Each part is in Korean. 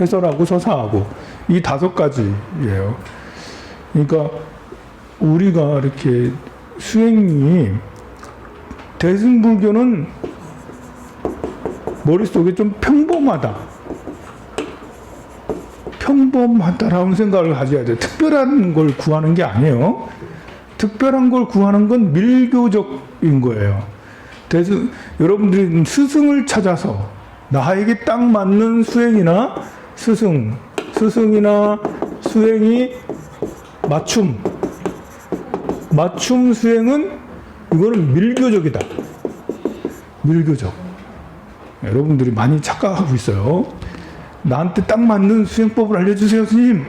해설하고 서사하고 이 5가지예요. 그러니까 우리가 이렇게 수행이 대승불교는 머릿속에 좀 평범하다. 평범하다라는 생각을 가져야 돼요. 특별한 걸 구하는 게 아니에요. 특별한 걸 구하는 건 밀교적인 거예요. 여러분들이 스승을 찾아서 나에게 딱 맞는 수행이나 스승이나 수행이 맞춤 수행은 이거는 밀교적이다. 밀교적. 여러분들이 많이 착각하고 있어요. 나한테 딱 맞는 수행법을 알려주세요, 스님.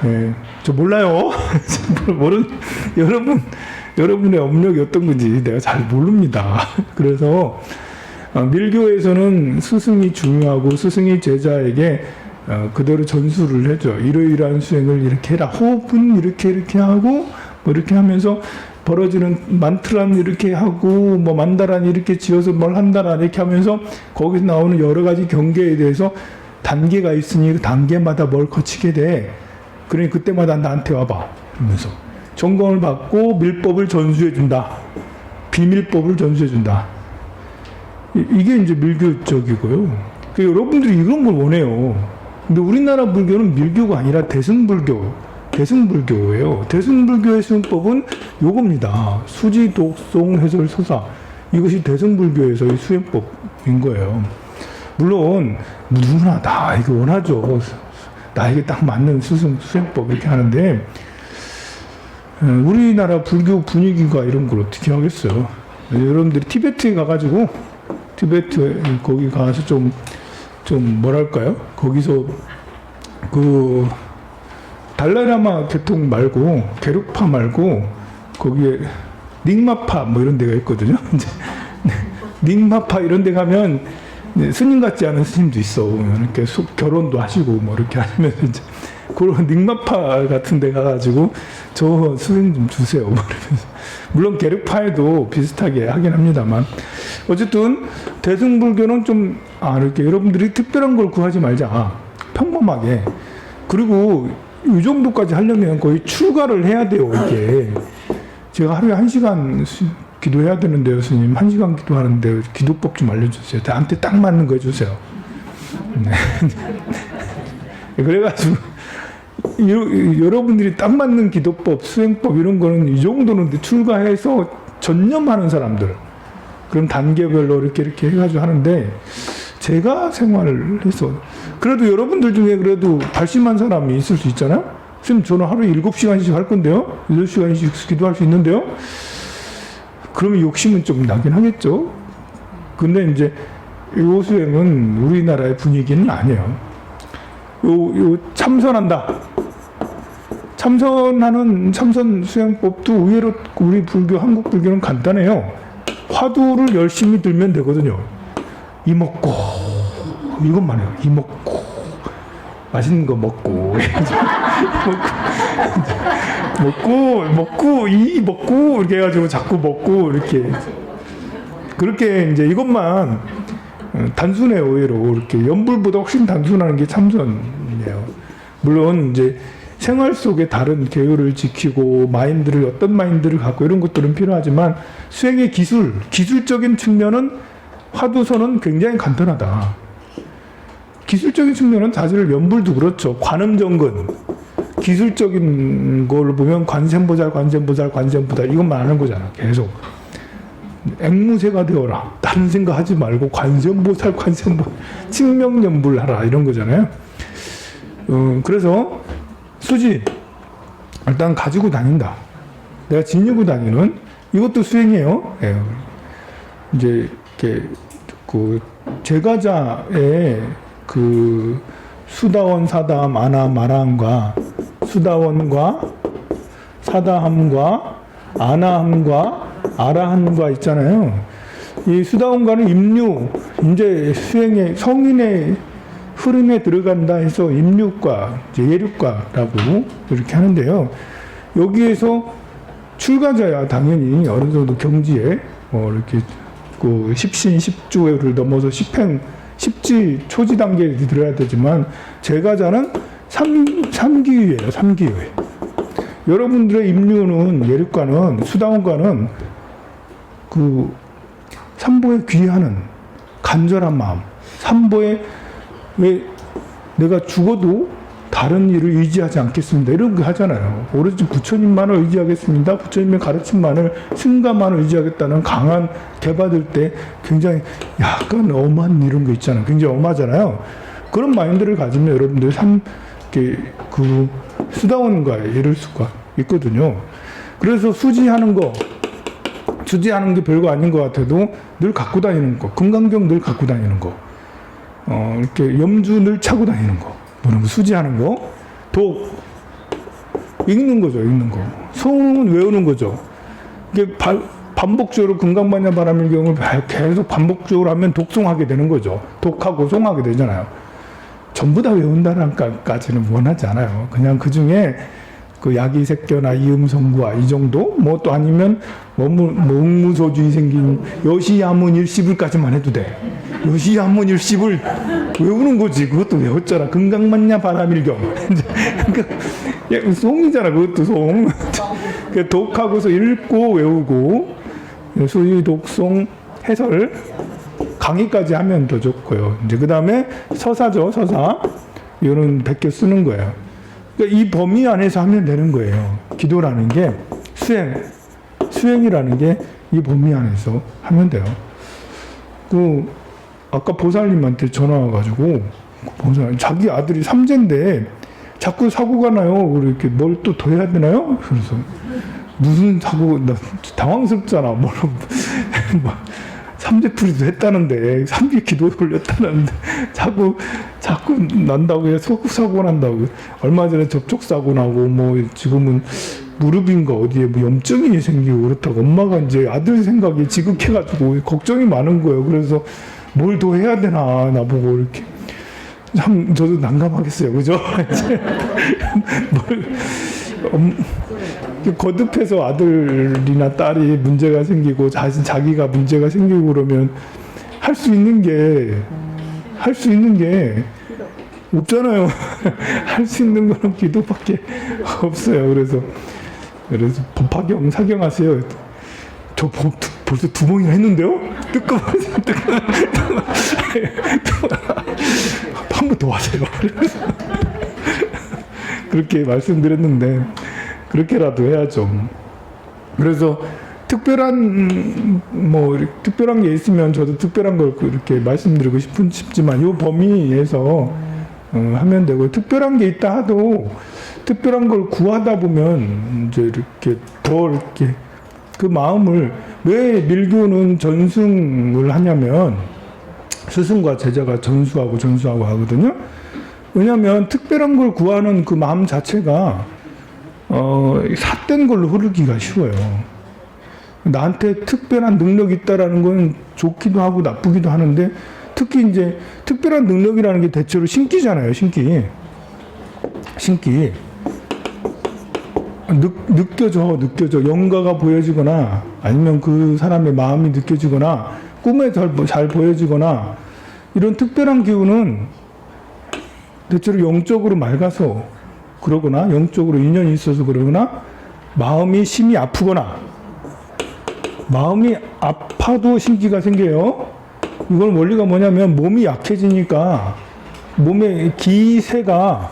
네, 저 몰라요. 여러분의 업력이 어떤 건지 내가 잘 모릅니다. 그래서 밀교에서는 스승이 중요하고 스승이 제자에게 그대로 전수를 해줘. 이러이러한 수행을 이렇게 해라. 호흡은 이렇게 하고 뭐 이렇게 하면서 벌어지는 만트란 이렇게 하고 뭐 만다란 이렇게 지어서 뭘 한다라 이렇게 하면서 거기서 나오는 여러 가지 경계에 대해서 단계가 있으니 그 단계마다 뭘 거치게 돼. 그러니 그때마다 나한테 와봐. 이러면서 점검을 받고 밀법을 전수해준다. 비밀법을 전수해준다. 이게 이제 밀교적이고요. 여러분들이 이런 걸 원해요. 근데 우리나라 불교는 밀교가 아니라 대승불교예요. 대승불교의 수행법은 요겁니다. 수지, 독송, 해설, 서사. 이것이 대승불교에서의 수행법인 거예요. 물론 누구나 다 이거 원하죠. 나에게 딱 맞는 수행법 이렇게 하는데 우리나라 불교 분위기가 이런 걸 어떻게 하겠어요. 여러분들이 티베트에 가가지고 티베트 거기 가서 좀 뭐랄까요? 거기서 그 달라이라마 계통 말고 게룩파 말고 거기에 닉마파 뭐 이런 데가 있거든요. 이제 닉마파 이런 데 가면 스님 같지 않은 스님도 있어. 이렇게 결혼도 하시고 뭐 이렇게 하면서 이제 그런 닉마파 같은 데 가가지고 저 수행 좀 주세요. 뭐 이러면서 물론 게르파에도 비슷하게 하긴 합니다만 어쨌든 대승불교는 좀 이렇게 여러분들이 특별한 걸 구하지 말자. 평범하게. 그리고 이 정도까지 하려면 거의 출가를 해야 돼요. 이게 제가 하루에 1시간 기도해야 되는데요, 스님. 1시간 기도하는데 기도법 좀 알려주세요. 나한테 딱 맞는 거 해주세요. 네. 그래가지고 여러분들이 딱 맞는 기도법, 수행법 이런 거는 이 정도는 출가해서 전념하는 사람들. 그럼 단계별로 이렇게 해가지고 하는데 제가 생활을 해서 그래도 여러분들 중에 그래도 발심한 사람이 있을 수 있잖아요. 스님 저는 하루에 7시간씩 할 건데요. 8시간씩 기도할 수 있는데요. 그러면 욕심은 좀 나긴 하겠죠. 근데 이제 요 수행은 우리나라의 분위기는 아니에요. 요 참선한다. 참선 수행법도 의외로 우리 한국 불교는 간단해요. 화두를 열심히 들면 되거든요. 이먹고 이것만 해요. 이먹고 맛있는 거 먹고 먹고 이렇게 해가지고 자꾸 먹고 이렇게 그렇게 이제 이것만 단순해요. 의외로 이렇게 연불보다 훨씬 단순한 게 참선이에요. 물론 이제 생활 속에 다른 계율을 지키고 어떤 마인드를 갖고 이런 것들은 필요하지만 수행의 기술적인 측면은 화두선은 굉장히 간단하다. 기술적인 측면은 사실 연불도 그렇죠. 관음정근 기술적인 걸 보면 관세음보살 이것만 하는 거잖아. 계속 앵무새가 되어라. 다른 생각 하지 말고 관세음보살 칭명연불 하라 이런 거잖아요. 그래서 수지 일단 가지고 다닌다. 내가 지니고 다니는 이것도 수행이에요. 예. 이제 이렇게 그 제가자의 그 수다원 사다함 아나 마라함과 수다원과 사다함과 아나함과 아라함과 있잖아요. 이 수다원과는 임류 이제 수행의 성인의 흐름에 들어간다 해서 임류과 예류과라고 이렇게 하는데요. 여기에서 출가자야 당연히 어느 정도 경지에 이렇게 그 십신 십주를 넘어서 십행 십지, 초지 단계에 들어야 되지만 제가자는 3기위예요. 3기위. 여러분들의 임류는, 예륙과는, 수다원과는 그 삼보에 귀하는 간절한 마음, 삼보에 왜 내가 죽어도 다른 일을 의지하지 않겠습니다. 이런 거 하잖아요. 오로지 부처님만을 의지하겠습니다. 부처님의 가르침만을, 승가만을 의지하겠다는 강한 개받을 때 굉장히 약간 엄한 이런 거 있잖아요. 굉장히 엄하잖아요. 그런 마인드를 가지면 여러분들 그 수다원과에 이를 수가 있거든요. 그래서 수지하는 게 별거 아닌 것 같아도 늘 갖고 다니는 거, 금강경 늘 갖고 다니는 거, 이렇게 염주 늘 차고 다니는 거, 뭐는 수지하는 거, 독 읽는 거죠, 읽는 거. 소음은 외우는 거죠. 이게 반복적으로 금강반야 바라밀경을 계속 반복적으로 하면 독송하게 되는 거죠. 독하고 송하게 되잖아요. 전부 다 외운다는 까지는 원하지 않아요. 그냥 그 중에 그 야기색견나 이음성구와 이 정도, 뭐 또 아니면 응무소주의 생긴 여시야문 일시불까지만 해도 돼. 여시야문 일시불 외우는 거지. 그것도 외웠잖아. 금강만야 바라밀경. 그러니까 송이잖아. 그것도 송. 독하고서 읽고 외우고 소위 독송 해설 강의까지 하면 더 좋고요. 이제 그 다음에 서사죠. 서사. 이거는 100개 쓰는 거예요. 그러니까 이 범위 안에서 하면 되는 거예요. 기도라는 게 수행이라는 게 이 범위 안에서 하면 돼요. 아까 보살님한테 전화 와가지고 자기 아들이 3제인데 자꾸 사고가 나요. 이렇게 뭘 또 더 해야 되나요? 그래서 무슨 사고, 나 당황스럽잖아. 뭐 3제 풀이도 했다는데 3기 기도에 올렸다는데 자꾸 난다고 해. 사고 난다고. 얼마 전에 접촉사고 나고 뭐 지금은 무릎인가 어디에 뭐 염증이 생기고 그렇다고 엄마가 이제 아들 생각이 지극해가지고 걱정이 많은 거예요. 그래서 뭘 더 해야 되나 나보고 이렇게 참 저도 난감하겠어요. 그죠? 거듭해서 아들이나 딸이 문제가 생기고 자기가 문제가 생기고 그러면 할 수 있는 게 없잖아요. 할 수 있는 거는 기도밖에 없어요. 그래서 법화경 사경하세요. 저 벌써 2번이나 했는데요? 뜨끔하세요. 한 번 더 하세요. 그렇게 말씀드렸는데 그렇게라도 해야죠. 그래서 특별한 게 있으면 저도 특별한 걸 이렇게 말씀드리고 싶지만 이 범위에서 하면 되고, 특별한 게 있다 하도 특별한 걸 구하다 보면 이제 이렇게 더 이렇게 그 마음을, 왜 밀교는 전승을 하냐면 스승과 제자가 전수하고 하거든요. 왜냐하면 특별한 걸 구하는 그 마음 자체가 삿된 걸로 흐르기가 쉬워요. 나한테 특별한 능력이 있다라는 건 좋기도 하고 나쁘기도 하는데, 특히 이제 특별한 능력이라는 게 대체로 신기잖아요. 신기. 느껴져. 영가가 보여지거나 아니면 그 사람의 마음이 느껴지거나 꿈에 잘 보여지거나, 이런 특별한 기운은 대체로 영적으로 맑아서 그러거나 영적으로 인연이 있어서 그러거나, 마음이 심히 아프거나, 마음이 아파도 신기가 생겨요. 이건 원리가 뭐냐면 몸이 약해지니까 몸의 기세가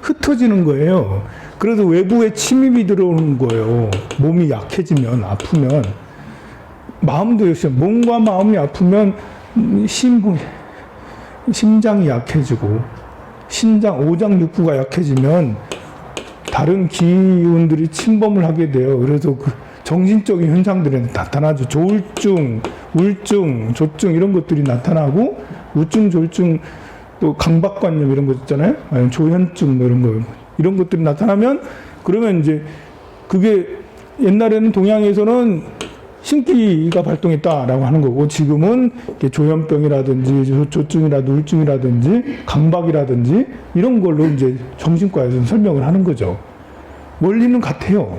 흩어지는 거예요. 그래서 외부에 침입이 들어오는 거예요. 몸이 약해지면, 아프면. 마음도 역시 몸과 마음이 아프면 심장이 약해지고, 오장 육부가 약해지면 다른 기운들이 침범을 하게 돼요. 그래서 그 정신적인 현상들이 나타나죠. 조울증, 우울증, 조증 이런 것들이 나타나고, 우증, 조울증, 또 강박관념 이런 것 있잖아요. 아니면 조현증 뭐 이런 것들이 나타나면, 그러면 이제 그게 옛날에는 동양에서는 신기가 발동했다라고 하는 거고, 지금은 조현병이라든지 조증이라든지 우울증이라든지 강박이라든지 이런 걸로 이제 정신과에서는 설명을 하는 거죠. 원리는 같아요.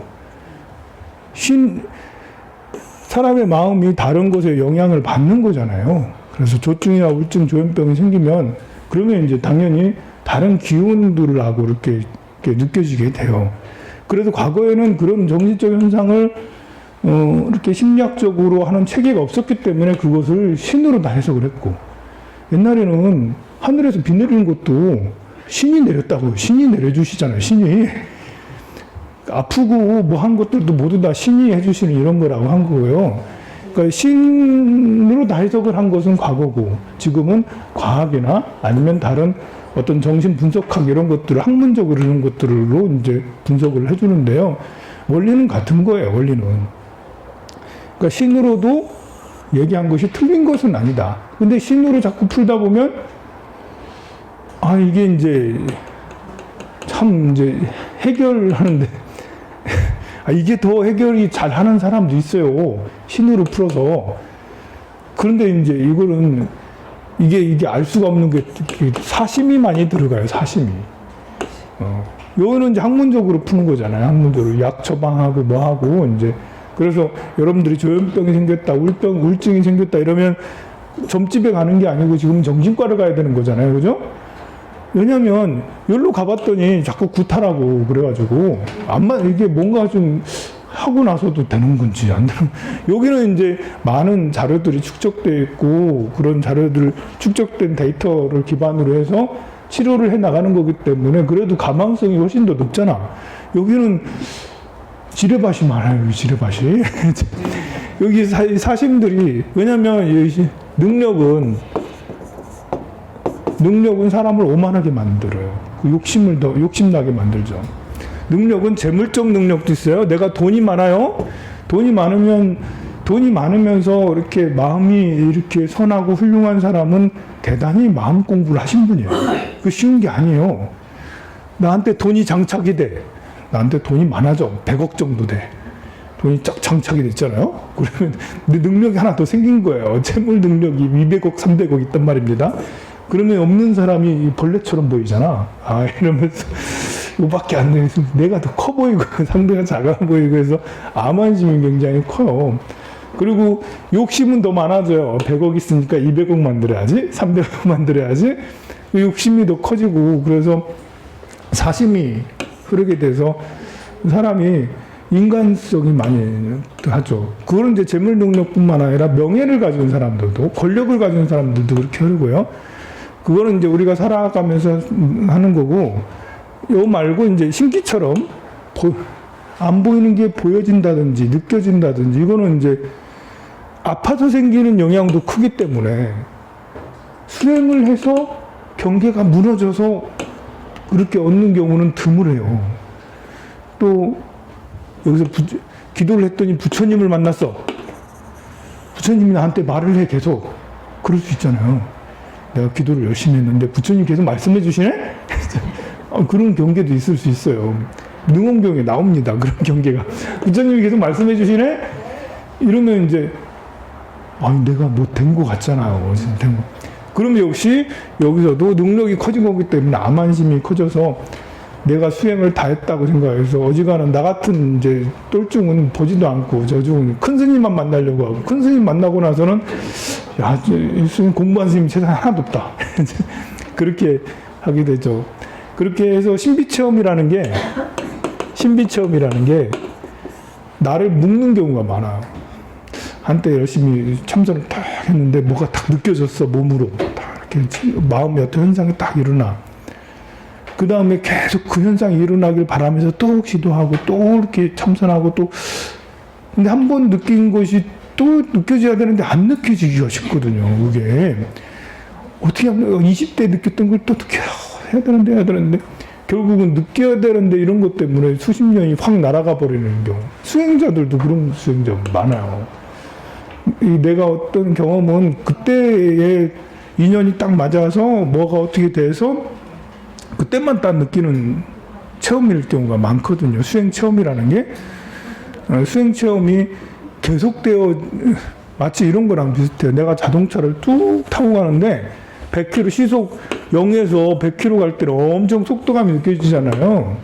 사람의 마음이 다른 것에 영향을 받는 거잖아요. 그래서 조증이나 우울증, 조현병이 생기면 그러면 이제 당연히 다른 기운들하고 이렇게 느껴지게 돼요. 그래도 과거에는 그런 정신적 현상을 이렇게 심리학적으로 하는 체계가 없었기 때문에 그것을 신으로 다 해석을 했고, 옛날에는 하늘에서 비 내리는 것도 신이 내렸다고, 신이 내려주시잖아요. 신이 아프고 뭐 한 것들도 모두 다 신이 해주시는 이런 거라고 한 거고요. 그러니까 신으로 다 해석을 한 것은 과거고, 지금은 과학이나 아니면 다른 어떤 정신 분석학 이런 것들을 학문적으로 이런 것들로 이제 분석을 해주는데요. 원리는 같은 거예요. 원리는. 그러니까 신으로도 얘기한 것이 틀린 것은 아니다. 근데 신으로 자꾸 풀다 보면 이게 이제 참 이제 해결하는데 이게 더 해결이 잘 하는 사람도 있어요. 신으로 풀어서. 그런데 이제 이거는 이게 알 수가 없는 게 사심이 많이 들어가요. 사심이. 요거는 이제 학문적으로 푸는 거잖아요. 학문적으로 약 처방하고 뭐 하고 이제. 그래서 여러분들이 조현병이 생겼다, 우울증이 생겼다 이러면 점집에 가는 게 아니고 지금 정신과를 가야 되는 거잖아요. 그죠? 왜냐면 여기로 가봤더니 자꾸 구타라고 그래가지고 이게 뭔가 좀 하고 나서도 되는 건지 안 되는, 여기는 이제 많은 자료들이 축적되어 있고 그런 자료들 축적된 데이터를 기반으로 해서 치료를 해 나가는 거기 때문에 그래도 가망성이 훨씬 더 높잖아. 여기는 지뢰밭이 많아요. 지뢰밭이. 여기 사심들이, 왜냐면 능력은 사람을 오만하게 만들어요. 욕심나게 만들죠. 능력은 재물적 능력도 있어요. 내가 돈이 많아요. 돈이 많으면서 이렇게 마음이 이렇게 선하고 훌륭한 사람은 대단히 마음 공부를 하신 분이에요. 그 쉬운 게 아니에요. 나한테 돈이 장착이 돼. 나한테 돈이 많아져. 100억 정도 돼. 돈이 쫙 장착이 됐잖아요. 그러면 내 능력이 하나 더 생긴 거예요. 재물 능력이 200억, 300억 있단 말입니다. 그러면 없는 사람이 벌레처럼 보이잖아. 이러면서 이거밖에 안 돼. 내가 더 커 보이고 상대가 작아 보이고 해서 암환심이 굉장히 커요. 그리고 욕심은 더 많아져요. 100억 있으니까 200억 만들어야지, 300억 만들어야지. 욕심이 더 커지고, 그래서 사심이 흐르게 돼서 사람이 인간성이 많이 하죠. 그거는 이제 재물 능력뿐만 아니라 명예를 가진 사람들도, 권력을 가진 사람들도 그렇게 흐르고요. 그거는 이제 우리가 살아가면서 하는 거고, 요 말고 이제 신기처럼 안 보이는 게 보여진다든지 느껴진다든지, 이거는 이제 아파서 생기는 영향도 크기 때문에 수행을 해서 경계가 무너져서 그렇게 얻는 경우는 드물어요. 또 여기서 기도를 했더니 부처님을 만났어. 부처님이 나한테 말을 해 계속. 그럴 수 있잖아요. 내가 기도를 열심히 했는데 부처님 계속 말씀해 주시네? 그런 경계도 있을 수 있어요. 능원경에 나옵니다. 그런 경계가. 부처님이 계속 말씀해 주시네? 이러면 이제 내가 뭐 된 거 같잖아요. 그럼 역시 여기서도 능력이 커진 거기 때문에 암환심이 커져서 내가 수행을 다 했다고 생각해서 어지간한 나 같은 이제 똘중은 보지도 않고 저중은 큰 스님만 만나려고 하고, 큰 스님 만나고 나서는 이 스님 공부한 스님 세상에 하나도 없다. 그렇게 하게 되죠. 그렇게 해서 신비체험이라는 게 나를 묶는 경우가 많아요. 한때 열심히 참선을 딱 했는데 뭐가 딱 느껴졌어. 몸으로 딱 이렇게 마음의 어떤 현상이 딱 일어나. 그 다음에 계속 그 현상이 일어나길 바라면서 또 기도하고 또 이렇게 참선하고 또, 근데 한 번 느낀 것이 또 느껴져야 되는데 안 느껴지기가 쉽거든요. 그게 어떻게 하면 20대 느꼈던 걸 또 해야 되는데 결국은 느껴야 되는데 이런 것 때문에 수십 년이 확 날아가 버리는 경우. 수행자들도 그런 수행자 많아요. 내가 어떤 경험은 그때의 인연이 딱 맞아서 뭐가 어떻게 돼서 그때만 딱 느끼는 체험일 경우가 많거든요. 수행 체험이라는 게 수행 체험이 계속되어, 마치 이런 거랑 비슷해요. 내가 자동차를 뚝 타고 가는데 100km 시속 0에서 100km 갈 때는 엄청 속도감이 느껴지잖아요.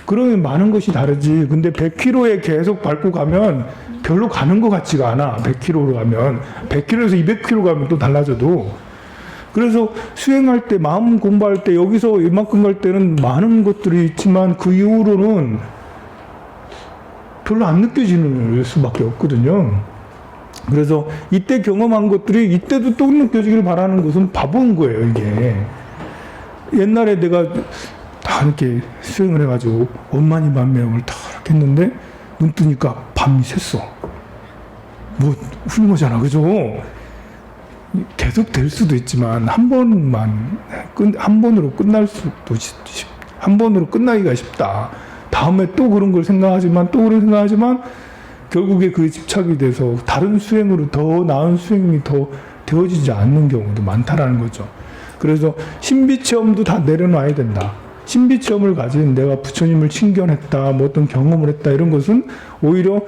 그러면 많은 것이 다르지. 근데 100km에 계속 밟고 가면 별로 가는 것 같지가 않아. 100km로 가면 100km에서 200km 가면 또 달라져도. 그래서 수행할 때 마음 공부할 때 여기서 이만큼 갈 때는 많은 것들이 있지만 그 이후로는 별로 안 느껴지는 수밖에 없거든요. 그래서 이때 경험한 것들이 이때도 또 느껴지길 바라는 것은 바보인 거예요, 이게. 옛날에 내가 다 이렇게 수행을 해가지고 원만히 만명을 다 이렇게 했는데 눈 뜨니까 밤이 샜어. 뭐 훌륭하잖아, 그죠? 계속 될 수도 있지만 한 번으로 끝날 수도 한 번으로 끝나기가 쉽다. 다음에 또 그런 걸 생각하지만 결국에 그 집착이 돼서 다른 수행으로 더 나은 수행이 더 되어지지 않는 경우도 많다라는 거죠. 그래서 신비체험도 다 내려놔야 된다. 신비체험을 가진 내가 부처님을 친견했다, 뭐 어떤 경험을 했다, 이런 것은 오히려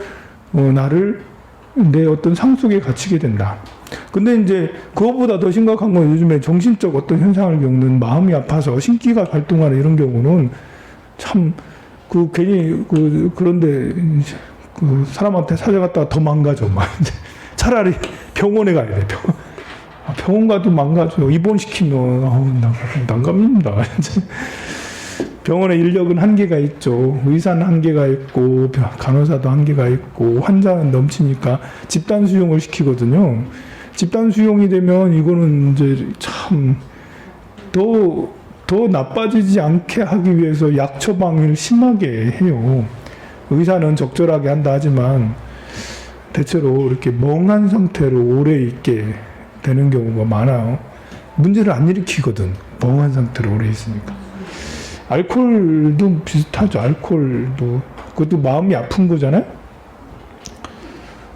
나를 내 어떤 상 속에 갇히게 된다. 근데 이제 그것보다 더 심각한 건 요즘에 정신적 어떤 현상을 겪는 마음이 아파서 신기가 발동하는 이런 경우는 참 괜히 그런데 사람한테 찾아갔다가 더 망가져. 막 이제 차라리 병원에 가야 돼. 병원 가도 망가져. 입원시키면 난감합니다. 병원의 인력은 한계가 있죠. 의사는 한계가 있고 간호사도 한계가 있고 환자는 넘치니까 집단 수용을 시키거든요. 집단 수용이 되면 이거는 이제 참 더 나빠지지 않게 하기 위해서 약 처방을 심하게 해요. 의사는 적절하게 한다 하지만 대체로 이렇게 멍한 상태로 오래 있게 되는 경우가 많아요. 문제를 안 일으키거든. 멍한 상태로 오래 있으니까. 알코올도 비슷하죠. 알코올도 그것도 마음이 아픈 거잖아요.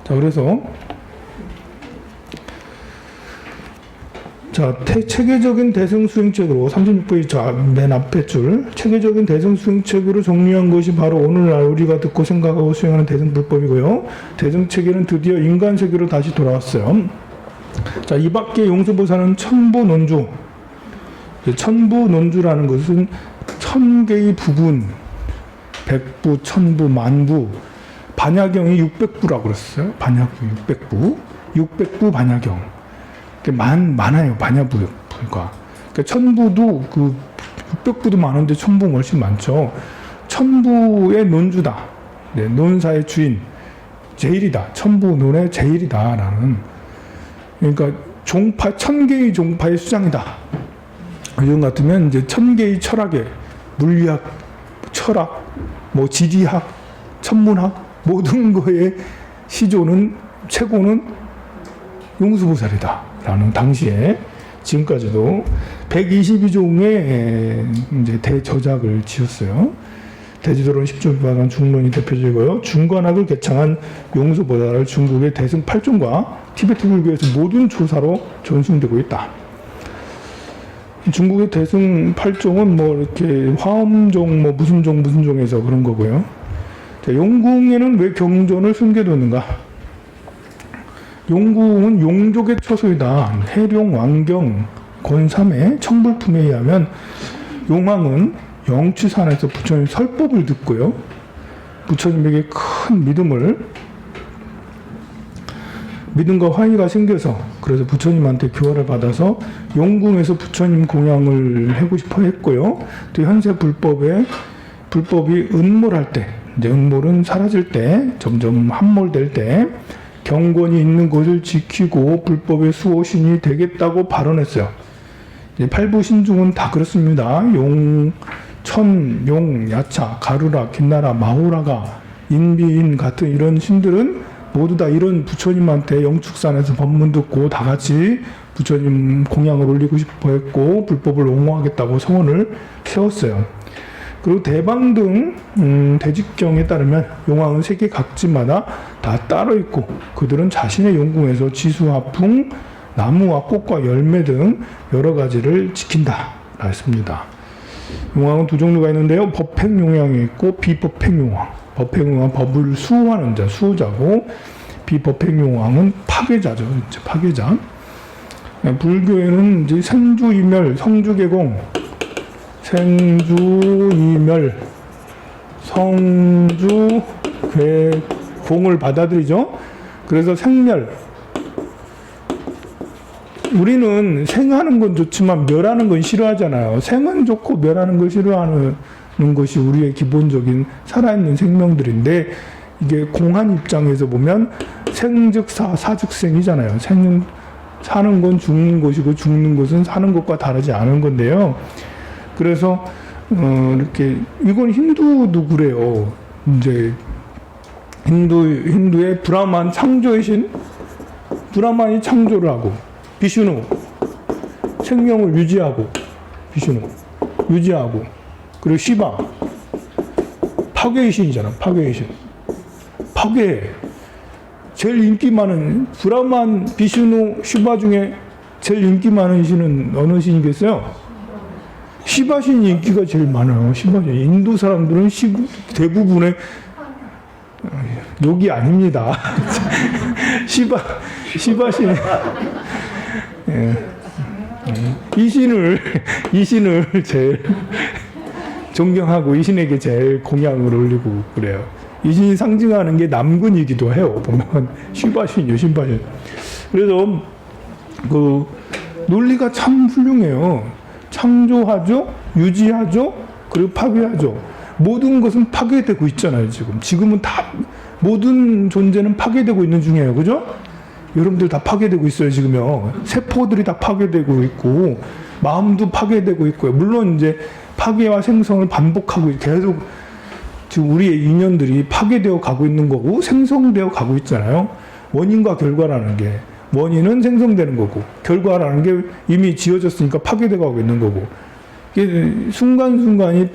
자, 그래서 체계적인 대승수행책으로 36페이지 맨 앞에 줄 체계적인 대승수행책으로 정리한 것이 바로 오늘날 우리가 듣고 생각하고 수행하는 대승불법이고요. 대승체계는 드디어 인간 세계로 다시 돌아왔어요. 자, 이 밖에 용수보살은 천부논주. 천부논주라는 것은 천개의 부분, 백부, 천부, 만부, 반야경이 600부라고 그랬어요. 반야경 600부, 600부 반야경. 많아요, 반야부가. 그러니까 천부도 600부도 많은데 천부는 훨씬 많죠. 천부의 논주다. 네, 논사의 주인, 제일이다. 천부 논의 제일이다라는. 그러니까 종파, 1000개의 종파의 수장이다. 요즘 같으면 이제 1000개의 철학의 물리학, 철학, 뭐 지리학, 천문학 모든 거의 시조는 최고는 용수보살이다 라는 당시에 지금까지도 122종의 이제 대저작을 지었어요. 대지도론 10조비반한 중론이 대표적이고요. 중관학을 개창한 용수보살을 중국의 대승 8종과 티베트 불교에서 모든 조사로 전승되고 있다. 중국의 대승 8종은 뭐 이렇게 화엄종, 뭐 무슨 종에서 그런 거고요. 자, 용궁에는 왜 경전을 숨겨뒀는가? 용궁은 용족의 처소이다. 해룡, 왕경, 권삼의 청불품에 의하면 용왕은 영취산에서 부처님 설법을 듣고요. 부처님에게 큰 믿음과 화의가 생겨서 그래서 부처님한테 교화를 받아서 용궁에서 부처님 공양을 하고 싶어 했고요. 또 현세 불법이 은몰할 때, 이제 은몰은 사라질 때, 점점 함몰될 때 경건이 있는 곳을 지키고 불법의 수호신이 되겠다고 발언했어요. 팔부신중은 다 그렇습니다. 용, 야차, 가루라, 긴나라, 마호라가, 인비인 같은 이런 신들은 모두 다 이런 부처님한테 영축산에서 법문 듣고 다 같이 부처님 공양을 올리고 싶어 했고 불법을 옹호하겠다고 서원을 세웠어요. 그리고 대방 등 대직경에 따르면 용왕은 세계 각지마다 다 따로 있고 그들은 자신의 용궁에서 지수화풍, 나무와 꽃과 열매 등 여러 가지를 지킨다 라 했습니다. 용왕은 두 종류가 있는데요. 법행용왕이 있고 비법행용왕. 법행용왕은 법을 수호하는 자, 수호자고 비법행용왕은 파괴자죠. 파괴자. 불교에는 이제 생주이멸, 성주개공, 생주이멸, 성주개공, 공을 받아들이죠. 그래서 생멸. 우리는 생하는 건 좋지만 멸하는 건 싫어하잖아요. 생은 좋고 멸하는 걸 싫어하는 것이 우리의 기본적인 살아있는 생명들인데, 이게 공한 입장에서 보면 생즉사, 사즉생이잖아요. 생은 사는 건 죽는 것이고 죽는 것은 사는 것과 다르지 않은 건데요. 그래서 이렇게 이건 힌두도 그래요. 이제 힌두의 브라만 창조의 신, 브라만이 창조를 하고, 비슈누 생명을 유지하고, 비슈누 유지하고, 그리고 시바 파괴의 신이잖아. 파괴의 신. 파괴. 제일 인기 많은 브라만, 비슈누, 시바 중에 제일 인기 많은 신은 어느 신이겠어요? 시바 신이 인기가 제일 많아요. 시바 신. 인도 사람들은 대부분의 욕이 아닙니다. 시바 신. 예. 이 신을 제일 존경하고 이 신에게 제일 공양을 올리고 그래요. 이 신이 상징하는 게 남근이기도 해요. 보면 시바신이요, 신바신. 그래서 그 논리가 참 훌륭해요. 창조하죠, 유지하죠, 그리고 파괴하죠. 모든 것은 파괴되고 있잖아요. 지금은 다 모든 존재는 파괴되고 있는 중이에요. 그죠? 여러분들 다 파괴되고 있어요. 지금요. 세포들이 다 파괴되고 있고 마음도 파괴되고 있고요. 물론 이제 파괴와 생성을 반복하고 계속 지금 우리의 인연들이 파괴되어 가고 있는 거고 생성되어 가고 있잖아요. 원인과 결과라는 게, 원인은 생성되는 거고 결과라는 게 이미 지어졌으니까 파괴되어 가고 있는 거고, 이게 순간순간이